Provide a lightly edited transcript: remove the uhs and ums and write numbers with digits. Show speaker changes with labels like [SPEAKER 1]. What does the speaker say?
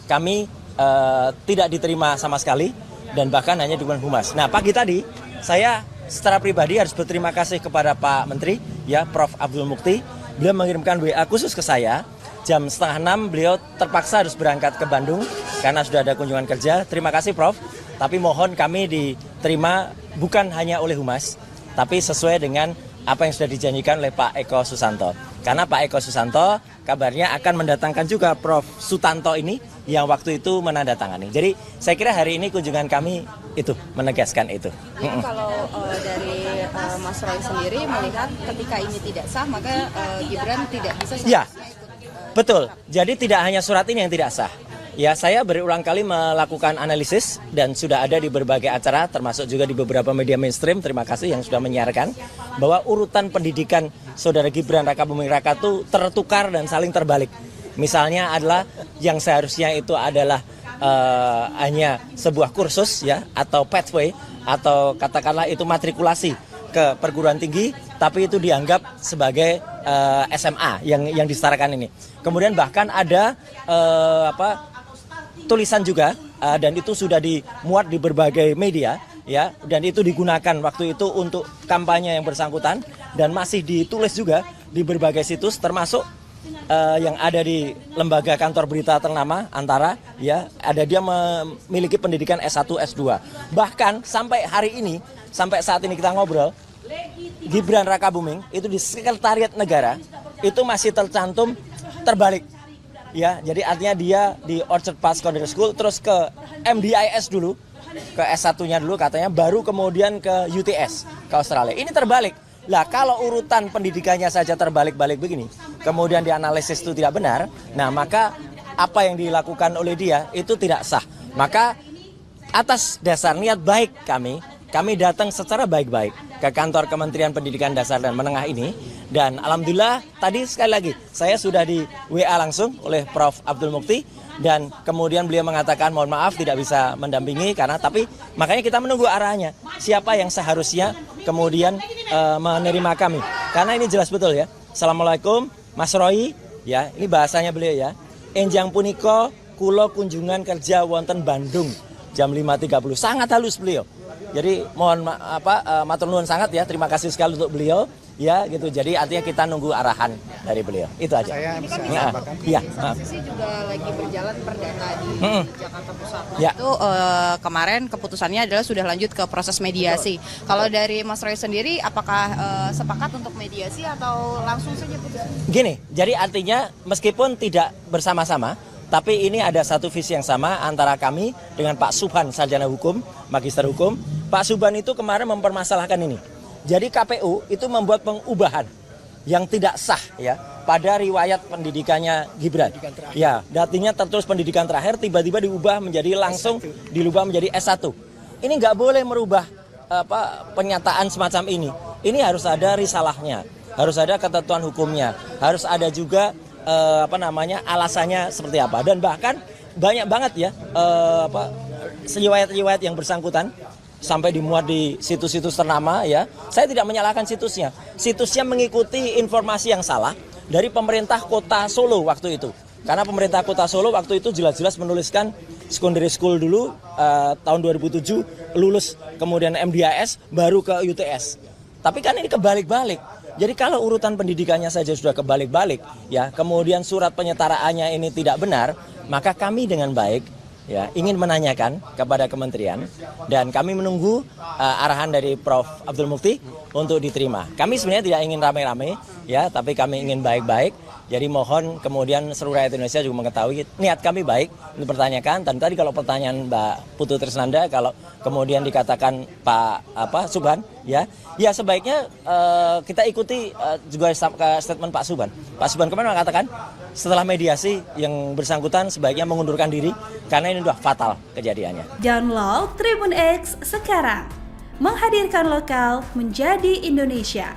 [SPEAKER 1] kami tidak diterima sama sekali dan bahkan hanya dukungan humas. Nah, pagi tadi saya secara pribadi harus berterima kasih kepada Pak Menteri, ya, Prof. Abdul Mukti. Beliau mengirimkan WA khusus ke saya. Jam 5:30 beliau terpaksa harus berangkat ke Bandung karena sudah ada kunjungan kerja. Terima kasih, Prof. Tapi mohon kami diterima bukan hanya oleh humas, tapi sesuai dengan apa yang sudah dijanjikan oleh Pak Eko Susanto. Karena Pak Eko Susanto kabarnya akan mendatangkan juga Prof. Sutanto ini yang waktu itu menandatangani. Jadi saya kira hari ini kunjungan kami itu menegaskan itu.
[SPEAKER 2] Jadi kalau dari Mas Roy sendiri melihat ketika ini tidak sah, maka Gibran tidak bisa
[SPEAKER 1] Ya, betul. Jadi tidak hanya surat ini yang tidak sah. Ya, saya berulang kali melakukan analisis dan sudah ada di berbagai acara, termasuk juga di beberapa media mainstream, terima kasih yang sudah menyiarkan, bahwa urutan pendidikan Saudara Gibran Rakabuming Raka itu tertukar dan saling terbalik. Misalnya adalah yang seharusnya itu adalah hanya sebuah kursus, ya, atau pathway, atau katakanlah itu matrikulasi ke perguruan tinggi, tapi itu dianggap sebagai SMA yang disetarakan ini. Kemudian bahkan ada tulisan juga dan itu sudah dimuat di berbagai media, ya, dan itu digunakan waktu itu untuk kampanye yang bersangkutan dan masih ditulis juga di berbagai situs, termasuk yang ada di lembaga kantor berita ternama Antara, ya, ada dia memiliki pendidikan S1, S2. Bahkan sampai hari ini, sampai saat ini kita ngobrol, Gibran Rakabuming itu di Sekretariat Negara itu masih tercantum terbalik. Ya, jadi artinya dia di Orchard Park Secondary School, terus ke MDIS dulu, ke S1-nya dulu katanya, baru kemudian ke UTS, ke Australia. Ini terbalik. Lah, kalau urutan pendidikannya saja terbalik-balik begini, kemudian dianalisis itu tidak benar, nah maka apa yang dilakukan oleh dia itu tidak sah. Maka atas dasar niat baik kami datang secara baik-baik ke kantor Kementerian Pendidikan Dasar dan Menengah ini. Dan alhamdulillah tadi sekali lagi saya sudah di WA langsung oleh Prof. Abdul Mukti. Dan kemudian beliau mengatakan mohon maaf tidak bisa mendampingi tapi makanya kita menunggu arahnya. Siapa yang seharusnya kemudian menerima kami. Karena ini jelas betul, ya. Assalamualaikum Mas Roy, ya, ini bahasanya beliau, ya. Enjang puniko kulo kunjungan kerja wonten Bandung jam 5.30. Sangat halus beliau. Jadi mohon matur nuwun sangat, ya, terima kasih sekali untuk beliau, ya, gitu. Jadi artinya kita nunggu arahan dari beliau. Itu aja.
[SPEAKER 3] Saya bisa
[SPEAKER 1] menambahkan. Iya.
[SPEAKER 2] Sisi juga lagi berjalan perdana di Jakarta Pusat.
[SPEAKER 1] Ya.
[SPEAKER 2] Itu kemarin keputusannya adalah sudah lanjut ke proses mediasi. Kalau dari Mas Roy sendiri, apakah sepakat untuk mediasi atau langsung saja putusannya?
[SPEAKER 1] Gini, jadi artinya meskipun tidak bersama-sama, tapi ini ada satu visi yang sama antara kami dengan Pak Subhan, sarjana hukum, magister hukum. Pak Subhan itu kemarin mempermasalahkan ini. Jadi KPU itu membuat pengubahan yang tidak sah, ya, pada riwayat pendidikannya Gibran. Ya, artinya tertulis pendidikan terakhir tiba-tiba diubah menjadi langsung dilubah menjadi S1. Ini nggak boleh merubah pernyataan semacam ini. Ini harus ada risalahnya, harus ada ketentuan hukumnya, harus ada juga alasannya seperti apa. Dan bahkan banyak banget, ya, riwayat-riwayat yang bersangkutan sampai dimuat di situs-situs ternama, ya. Saya tidak menyalahkan situsnya. Situsnya mengikuti informasi yang salah dari pemerintah Kota Solo waktu itu. Karena pemerintah Kota Solo waktu itu jelas-jelas menuliskan secondary school dulu tahun 2007 lulus, kemudian MDIS baru ke UTS. Tapi kan ini kebalik-balik. Jadi kalau urutan pendidikannya saja sudah kebalik-balik, ya, kemudian surat penyetaraannya ini tidak benar, maka kami dengan baik, ya, ingin menanyakan kepada kementerian dan kami menunggu arahan dari Prof. Abdul Mukti untuk diterima. Kami sebenarnya tidak ingin rame-rame, ya, tapi kami ingin baik-baik. Jadi mohon kemudian seluruh rakyat Indonesia juga mengetahui niat kami baik untuk bertanyakan. Dan tadi kalau pertanyaan Mbak Putu Trisnanda, kalau kemudian dikatakan Pak Subhan, ya sebaiknya kita ikuti juga statement Pak Subhan. Pak Subhan kemarin mengatakan setelah mediasi yang bersangkutan sebaiknya mengundurkan diri karena ini sudah fatal kejadiannya.
[SPEAKER 4] Download Tribun X sekarang, menghadirkan lokal menjadi Indonesia.